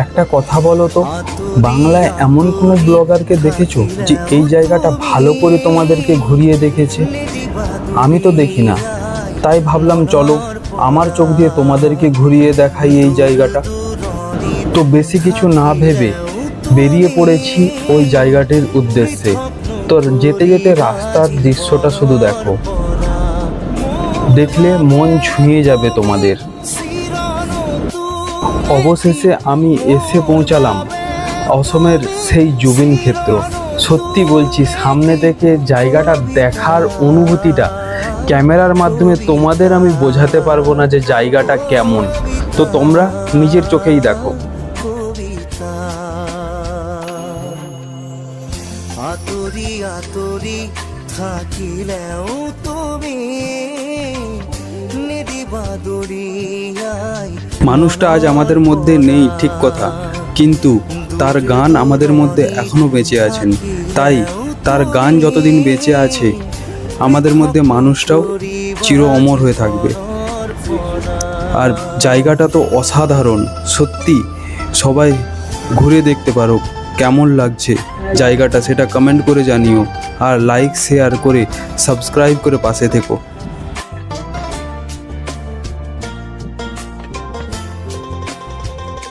একটা কথা বলো তো, বাংলায় এমন কোনো ব্লগারকে দেখেছো যে এই জায়গাটা ভালো করে তোমাদেরকে ঘুরিয়ে দেখেছে? আমি তো দেখি না। তাই ভাবলাম চলো আমার চোখ দিয়ে তোমাদেরকে ঘুরিয়ে দেখাই এই জায়গাটা। তো বেশি কিছু না ভেবে বেরিয়ে পড়েছি ওই জায়গাটির উদ্দেশ্যে। তো যেতে যেতে রাস্তার দৃশ্যটা শুধু দেখো, দেখলে মন ছুঁয়ে যাবে তোমাদের। অবশেষে আমি এসে পৌঁছালাম অসমের সেই জুবিন ক্ষেত্র। সত্যি বলছি, সামনে থেকে জায়গাটা দেখার অনুভূতিটা ক্যামেরার মাধ্যমে তোমাদের আমি বোঝাতে পারবো না যে জায়গাটা কেমন। তো তোমরা নিজের চোখেই দেখো। আতরি আতরি থাকিলেও তুমি নিদিবা দরিয়ায়। মানুষটা আজ আমাদের মধ্যে নেই ঠিক কথা, কিন্তু তার গান আমাদের মধ্যে এখনো বেঁচে আছেন। তাই তার গান যতদিন বেঁচে আছে আমাদের মধ্যে মানুষটাও চির অমর হয়ে থাকবে। আর জায়গাটা তো অসাধারণ, সত্যি সবাই ঘুরে দেখতে পারো কেমন লাগছে জায়গাটা, সেটা কমেন্ট করে জানিও। আর লাইক শেয়ার করে সাবস্ক্রাইব করে পাশে থেকো।